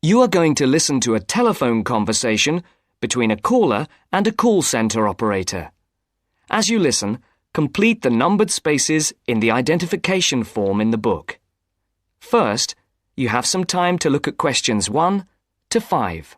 You are going to listen to a telephone conversation between a caller and a call centre operator. As you listen, complete the numbered spaces in the identification form in the book. First, you have some time to look at questions 1 to 5.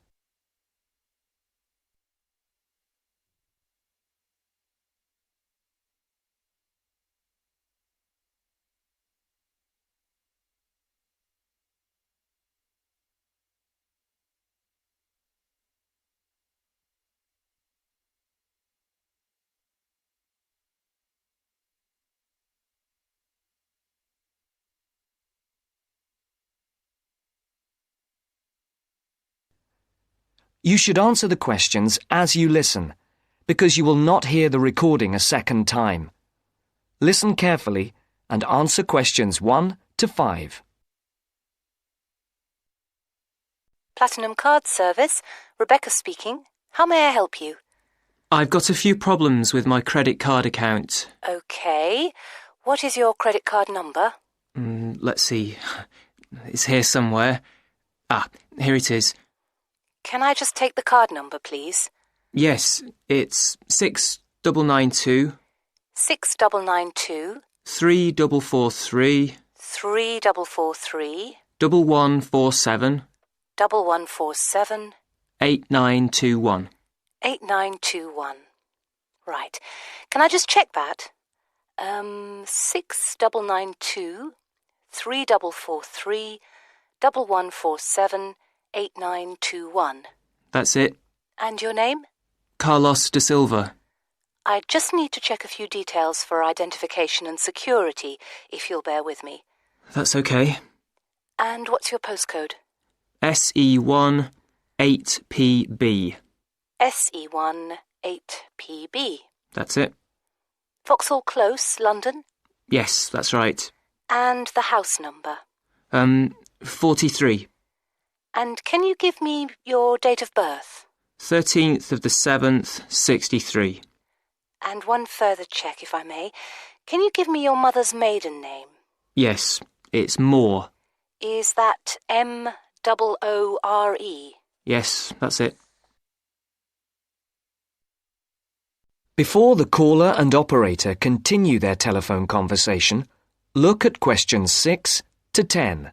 You should answer the questions as you listen, because you will not hear the recording a second time. Listen carefully and answer questions 1 to 5. Platinum Card Service, Rebecca speaking. How may I help you? I've got a few problems with my credit card account. Okay. What is your credit card number? Let's see. It's here somewhere. Here it is. Can I just take the card number, please? Yes, it's 6992 6992 3443 3443 1147 1147 8921. 8921. Right. Can I just check that? 6992 3443 1147 8921. That's it. And your name? Carlos de Silva. I just need to check a few details for identification and security, if you'll bear with me. That's okay. And what's your postcode? SE1 8PB. SE1 8PB. That's it. Vauxhall Close, London? Yes, that's right. And the house number? 43. And can you give me your date of birth? 13th of the 7th, 63. And one further check, if I may. Can you give me your mother's maiden name? Yes, it's Moore. Is that Moore? Yes, that's it. Before the caller and operator continue their telephone conversation, look at questions 6 to 10.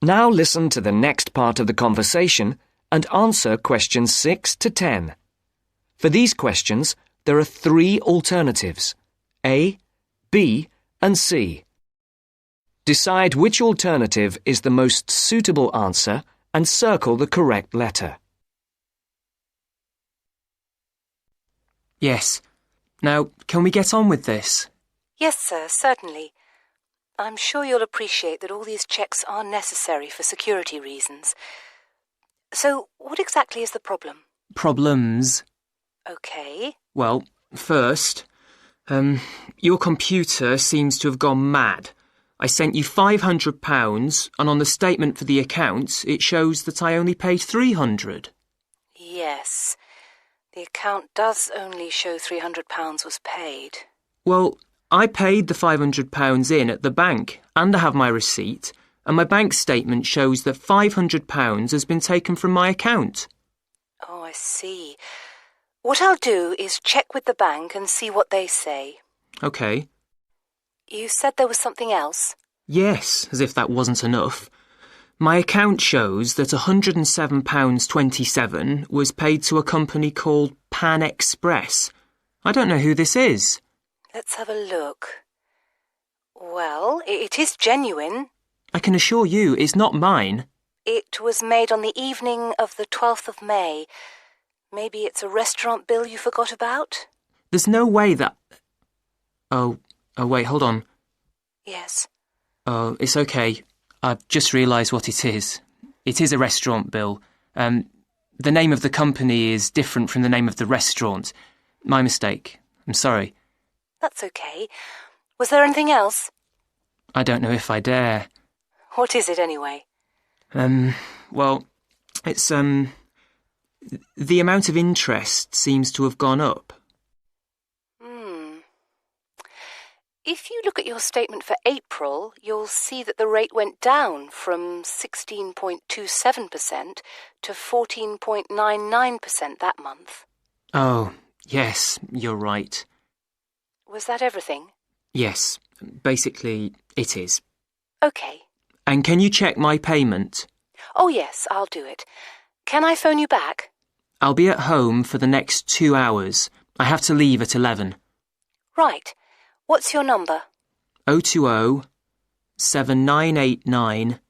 Now listen to the next part of the conversation and answer questions 6 to 10. For these questions, there are 3 alternatives: A, B, and C. Decide which alternative is the most suitable answer and circle the correct letter. Yes. Now, can we get on with this? Yes, sir, certainly. I'm sure you'll appreciate that all these checks are necessary for security reasons. So, what exactly is the problem? Problems? Okay. Well, first, your computer seems to have gone mad. I sent you £500 and on the statement for the account it shows that I only paid £300. Yes. The account does only show £300 was paid. Well, I paid the £500 in at the bank and I have my receipt, and my bank statement shows that £500 has been taken from my account. Oh, I see. What I'll do is check with the bank and see what they say. OK. You said there was something else? Yes, as if that wasn't enough. My account shows that £107.27 was paid to a company called Pan Express. I don't know who this is. Let's have a look. Well, it is genuine. I can assure you it's not mine. It was made on the evening of the 12th of May. Maybe it's a restaurant bill you forgot about? There's no way that... Oh, wait, hold on. Yes. Oh, it's okay. I've just realised what it is. It is a restaurant bill. The name of the company is different from the name of the restaurant. My mistake. I'm sorry. That's okay. Was there anything else? I don't know if I dare. What is it anyway? Well, it's, the amount of interest seems to have gone up. If you look at your statement for April, you'll see that the rate went down from 16.27% to 14.99% that month. Oh, yes, you're right. Was that everything? Yes, basically, it is. OK. And can you check my payment? Oh, yes, I'll do it. Can I phone you back? I'll be at home for the next 2 hours. I have to leave at 11. Right. What's your number? 020 7989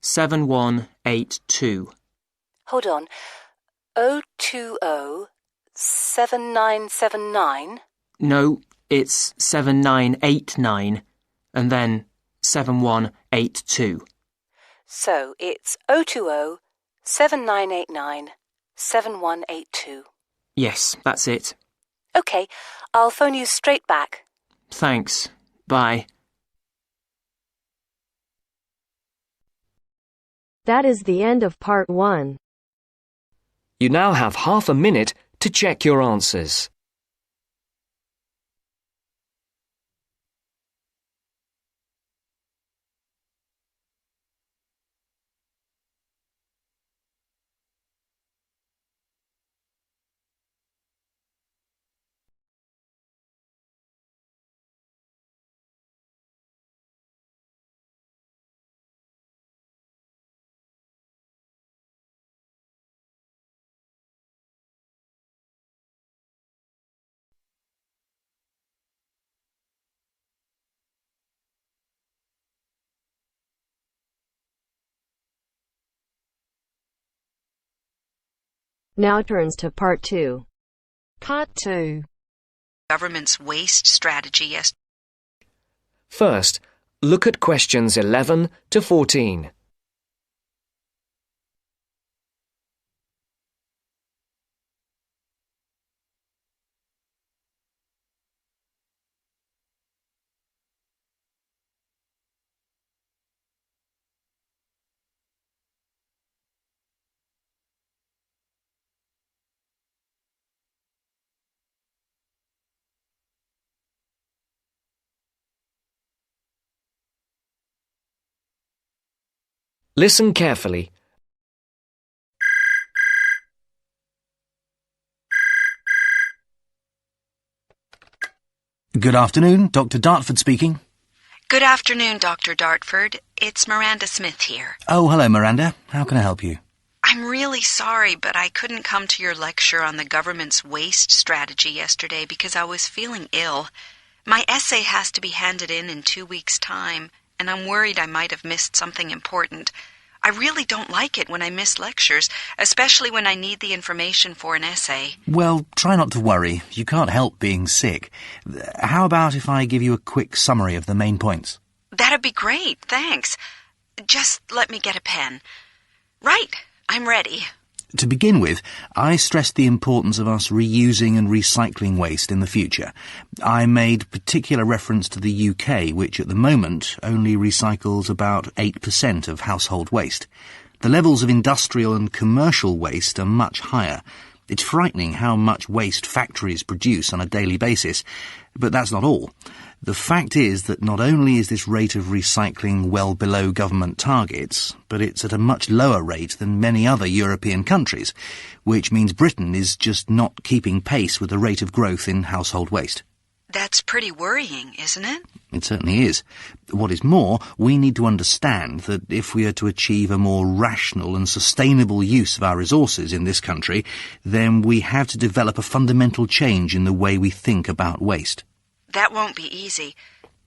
7182. Hold on. 020 7979? No, it's 7989 and then 7182. So it's 020 7989 7182. Yes, that's it. OK, I'll phone you straight back. Thanks. Bye. That is the end of part 1. You now have half a minute to check your answers. Now turns to part 2. Part 2. Government's waste strategy yesterday. First, look at questions 11 to 14. Listen carefully. Good afternoon, Dr. Dartford speaking. Good afternoon, Dr. Dartford. It's Miranda Smith here. Oh, hello, Miranda. How can I help you? I'm really sorry, but I couldn't come to your lecture on the government's waste strategy yesterday because I was feeling ill. My essay has to be handed in 2 weeks' time, and I'm worried I might have missed something important. I really don't like it when I miss lectures, especially when I need the information for an essay. Well, try not to worry. You can't help being sick. How about if I give you a quick summary of the main points? That'd be great, thanks. Just let me get a pen. Right, I'm ready. To begin with, I stressed the importance of us reusing and recycling waste in the future. I made particular reference to the UK, which at the moment only recycles about 8% of household waste. The levels of industrial and commercial waste are much higher. It's frightening how much waste factories produce on a daily basis, but that's not all. The fact is that not only is this rate of recycling well below government targets, but it's at a much lower rate than many other European countries, which means Britain is just not keeping pace with the rate of growth in household waste. That's pretty worrying, isn't it? It certainly is. What is more, we need to understand that if we are to achieve a more rational and sustainable use of our resources in this country, then we have to develop a fundamental change in the way we think about waste. That won't be easy.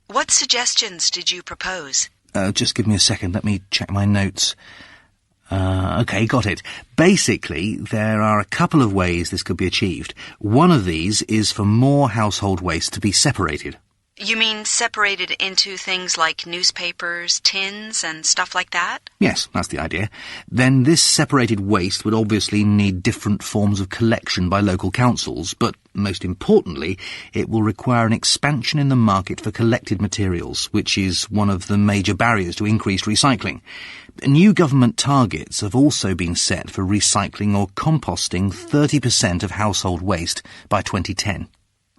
What suggestions did you propose? Just give me a second. Let me check my notes. OK, got it. Basically, there are a couple of ways this could be achieved. One of these is for more household waste to be separated. You mean separated into things like newspapers, tins, and stuff like that? Yes, that's the idea. Then this separated waste would obviously need different forms of collection by local councils, but most importantly, it will require an expansion in the market for collected materials, which is one of the major barriers to increased recycling. New government targets have also been set for recycling or composting 30% of household waste by 2010.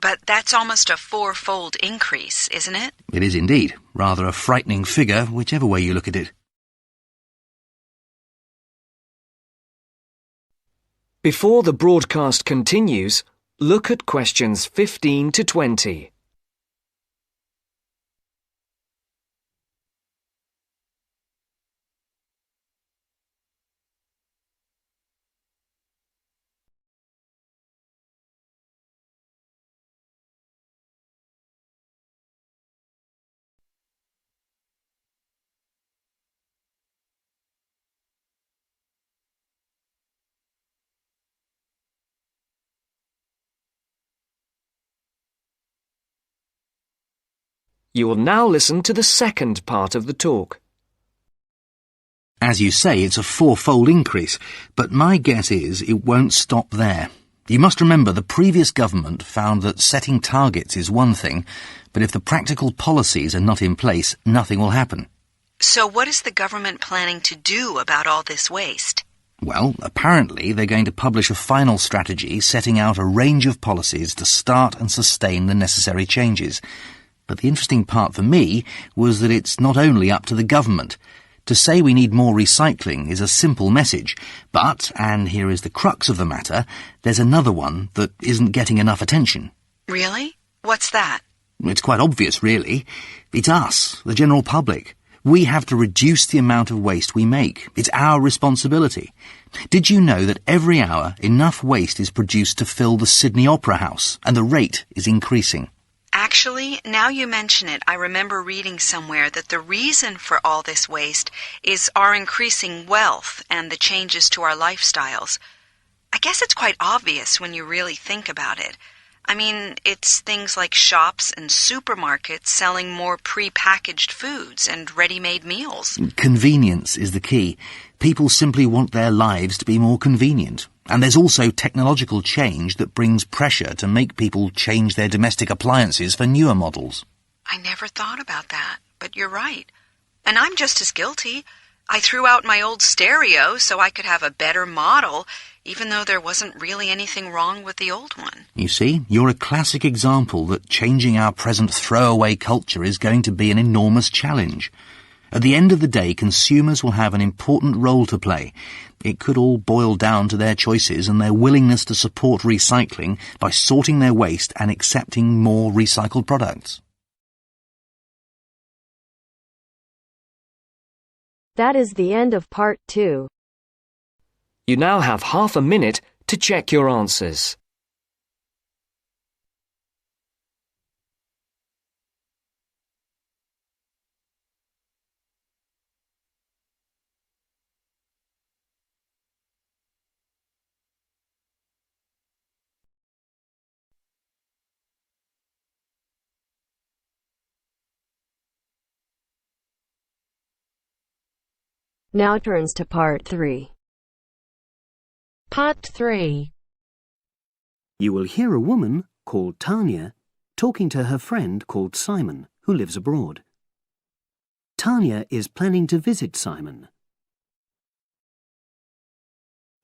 But that's almost a 4-fold increase, isn't it? It is indeed. Rather a frightening figure, whichever way you look at it. Before the broadcast continues, look at questions 15 to 20. You will now listen to the second part of the talk. As you say, it's a 4-fold increase, but my guess is it won't stop there. You must remember the previous government found that setting targets is one thing, but if the practical policies are not in place, nothing will happen. So what is the government planning to do about all this waste? Well, apparently they're going to publish a final strategy setting out a range of policies to start and sustain the necessary changes. But the interesting part for me was that it's not only up to the government. To say we need more recycling is a simple message, but, and here is the crux of the matter, there's another one that isn't getting enough attention. Really? What's that? It's quite obvious, really. It's us, the general public. We have to reduce the amount of waste we make. It's our responsibility. Did you know that every hour enough waste is produced to fill the Sydney Opera House, and the rate is increasing? Actually, now you mention it, I remember reading somewhere that the reason for all this waste is our increasing wealth and the changes to our lifestyles. I guess it's quite obvious when you really think about it. I mean, it's things like shops and supermarkets selling more pre-packaged foods and ready-made meals. Convenience is the key. People simply want their lives to be more convenient. And there's also technological change that brings pressure to make people change their domestic appliances for newer models. I never thought about that, but you're right. And I'm just as guilty. I threw out my old stereo so I could have a better model, even though there wasn't really anything wrong with the old one. You see, you're a classic example that changing our present throwaway culture is going to be an enormous challenge. At the end of the day, consumers will have an important role to play. It could all boil down to their choices and their willingness to support recycling by sorting their waste and accepting more recycled products. That is the end of part 2. You now have half a minute to check your answers. Now turns to part 3. Part 3. You will hear a woman called Tanya talking to her friend called Simon, who lives abroad. Tanya is planning to visit Simon.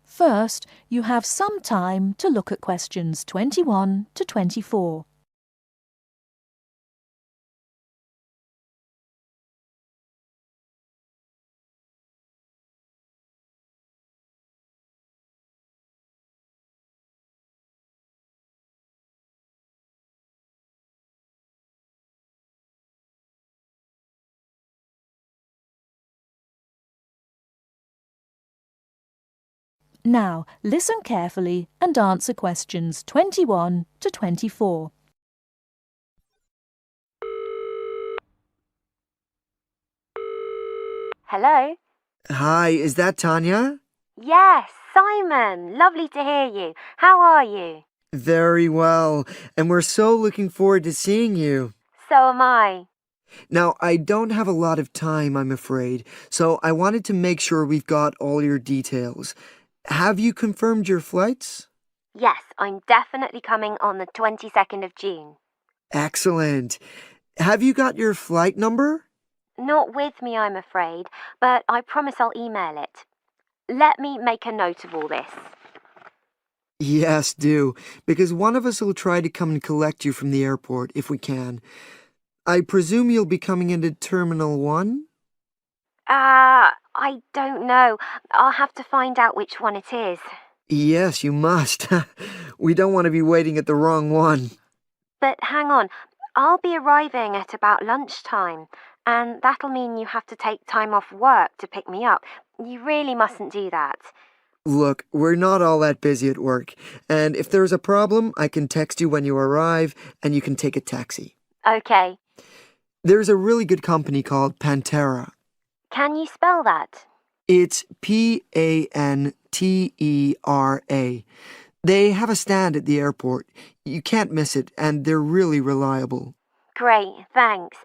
First, you have some time to look at questions 21 to 24. Now, listen carefully and answer questions 21 to 24. Hello? Hi, is that Tanya? Yes, Simon. Lovely to hear you. How are you? Very well, and we're so looking forward to seeing you. So am I. Now, I don't have a lot of time, I'm afraid, so I wanted to make sure we've got all your details. Have you confirmed your flights? Yes, I'm definitely coming on the 22nd of June. Excellent. Have you got your flight number? Not with me, I'm afraid, but I promise I'll email it. Let me make a note of all this. Yes, do, because one of us will try to come and collect you from the airport if we can. I presume you'll be coming into Terminal 1? I don't know. I'll have to find out which one it is. Yes, you must. We don't want to be waiting at the wrong one. But hang on, I'll be arriving at about lunchtime, and that'll mean you have to take time off work to pick me up. You really mustn't do that. Look, we're not all that busy at work, and if there's a problem, I can text you when you arrive, and you can take a taxi. Okay. There's a really good company called Pantera. Can you spell that? It's Pantera. They have a stand at the airport. You can't miss it, and they're really reliable. Great, thanks.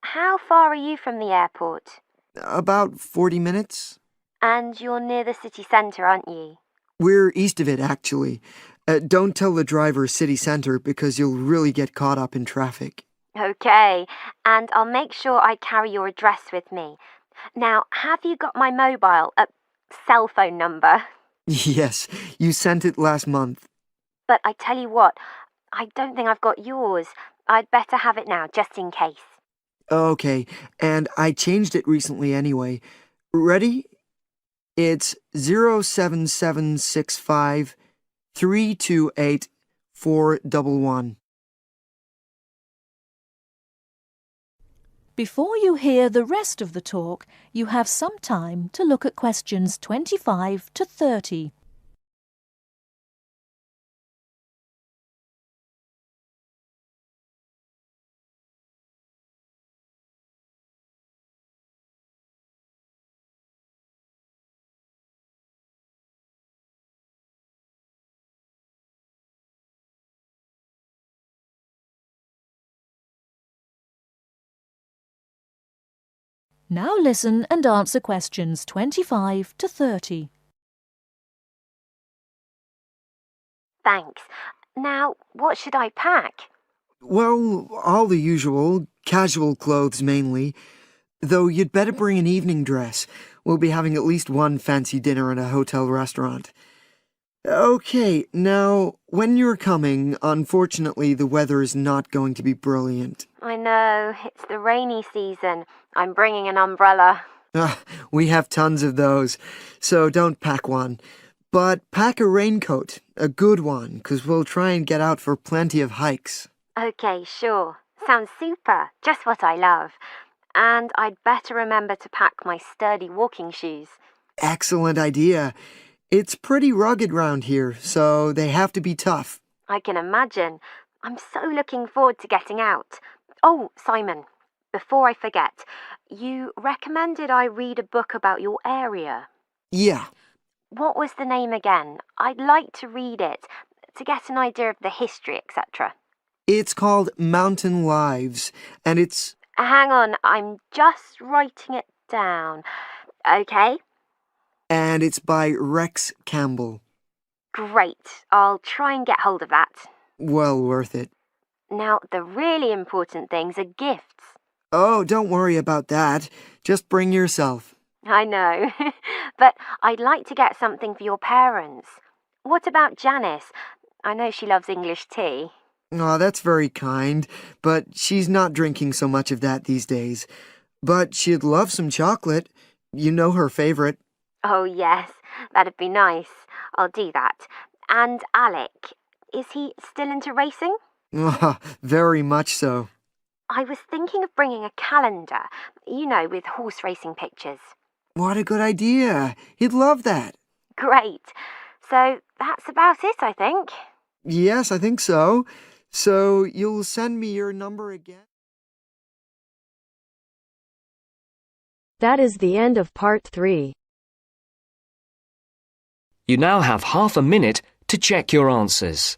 How far are you from the airport? About 40 minutes. And you're near the city centre, aren't you? We're east of it, actually. Don't tell the driver city centre because you'll really get caught up in traffic. Okay, and I'll make sure I carry your address with me. Now, have you got my mobile, cell phone number? Yes, you sent it last month. But I tell you what, I don't think I've got yours. I'd better have it now, just in case. Okay, and I changed it recently anyway. Ready? It's 07765 328 411. Before you hear the rest of the talk, you have some time to look at questions 25 to 30. Now listen and answer questions 25 to 30. Thanks. Now, what should I pack? Well, all the usual, casual clothes mainly. Though you'd better bring an evening dress. We'll be having at least one fancy dinner in a hotel restaurant. Okay, now, when you're coming, unfortunately the weather is not going to be brilliant. I know, it's the rainy season. I'm bringing an umbrella. We have tons of those, so don't pack one. But pack a raincoat, a good one, 'cause we'll try and get out for plenty of hikes. Okay, sure. Sounds super. Just what I love. And I'd better remember to pack my sturdy walking shoes. Excellent idea. It's pretty rugged round here, so they have to be tough. I can imagine. I'm so looking forward to getting out. Oh, Simon, before I forget, you recommended I read a book about your area. Yeah. What was the name again? I'd like to read it to get an idea of the history, etc. It's called Mountain Lives, and it's... Hang on, I'm just writing it down. Okay. And it's by Rex Campbell. Great. I'll try and get hold of that. Well worth it. Now, the really important things are gifts. Oh, don't worry about that. Just bring yourself. I know. But I'd like to get something for your parents. What about Janice? I know she loves English tea. Oh, that's very kind, but she's not drinking so much of that these days. But she'd love some chocolate. You know her favorite. Oh, yes. That'd be nice. I'll do that. And Alec, is he still into racing? Very much so. I was thinking of bringing a calendar, with horse racing pictures. What a good idea. He'd love that. Great. So that's about it, I think. Yes, I think so. So you'll send me your number again? That is the end of part 3. You now have half a minute to check your answers.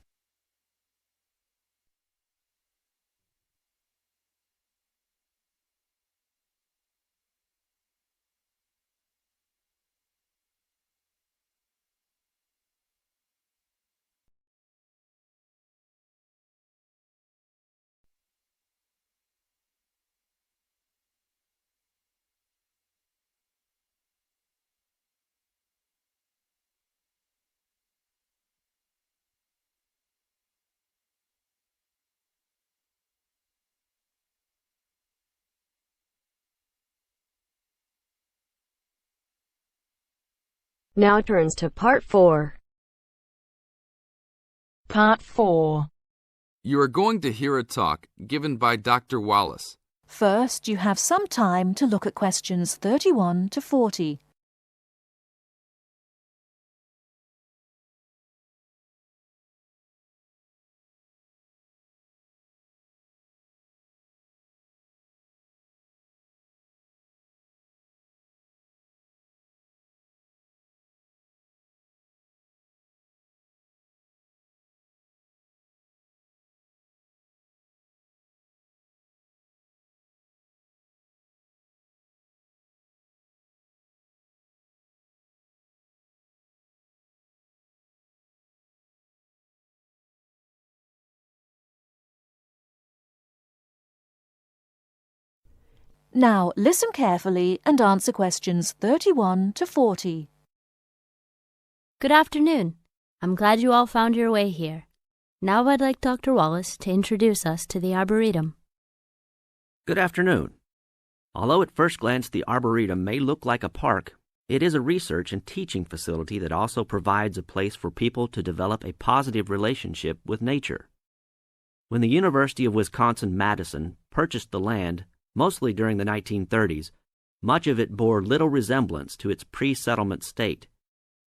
Now turns to part 4. Part 4. You are going to hear a talk given by Dr. Wallace. First, you have some time to look at questions 31 to 40. Now, listen carefully and answer questions 31 to 40. Good afternoon. I'm glad you all found your way here. Now I'd like Dr. Wallace to introduce us to the Arboretum. Good afternoon. Although at first glance the Arboretum may look like a park, it is a research and teaching facility that also provides a place for people to develop a positive relationship with nature. When the University of Wisconsin-Madison purchased the land, mostly during the 1930s, much of it bore little resemblance to its pre-settlement state.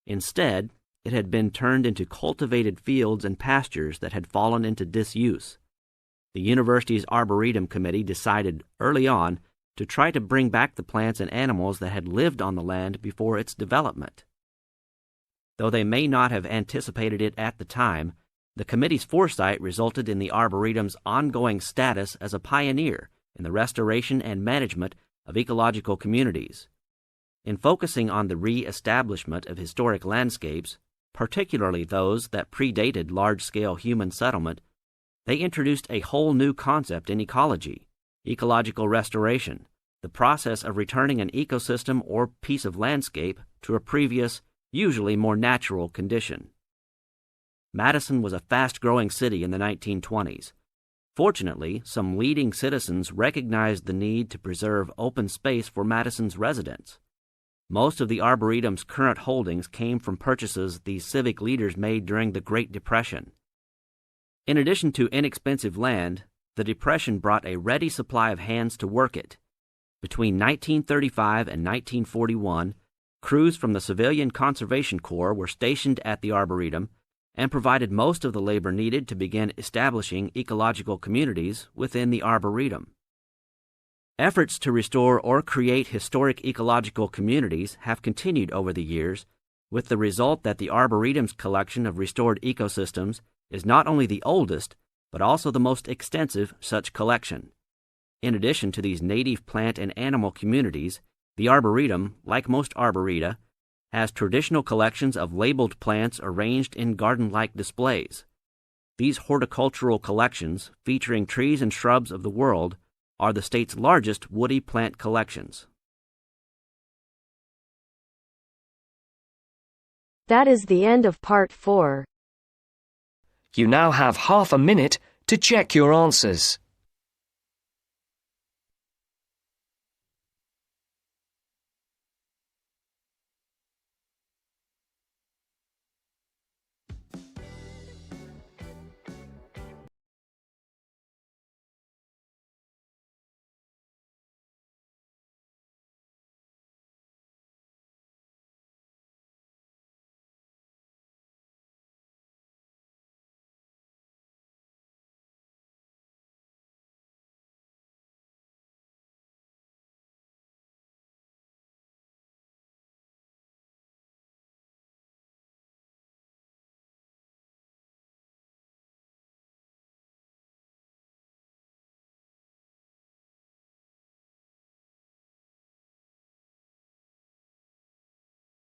Instead, it had been turned into cultivated fields and pastures that had fallen into disuse. The university's Arboretum Committee decided early on to try to bring back the plants and animals that had lived on the land before its development. Though they may not have anticipated it at the time, the committee's foresight resulted in the Arboretum's ongoing status as a pioneer in the restoration and management of ecological communities. In focusing on the re-establishment of historic landscapes, particularly those that predated large-scale human settlement, they introduced a whole new concept in ecology, ecological restoration, the process of returning an ecosystem or piece of landscape to a previous, usually more natural condition. Madison was a fast-growing city in the 1920s. Fortunately, some leading citizens recognized the need to preserve open space for Madison's residents. Most of the Arboretum's current holdings came from purchases these civic leaders made during the Great Depression. In addition to inexpensive land, the Depression brought a ready supply of hands to work it. Between 1935 and 1941, crews from the Civilian Conservation Corps were stationed at the Arboretum and provided most of the labor needed to begin establishing ecological communities within the Arboretum. Efforts to restore or create historic ecological communities have continued over the years, with the result that the Arboretum's collection of restored ecosystems is not only the oldest, but also the most extensive such collection. In addition to these native plant and animal communities, the Arboretum, like most arboreta, has traditional collections of labeled plants arranged in garden-like displays. These horticultural collections, featuring trees and shrubs of the world, are the state's largest woody plant collections. That is the end of part 4. You now have half a minute to check your answers.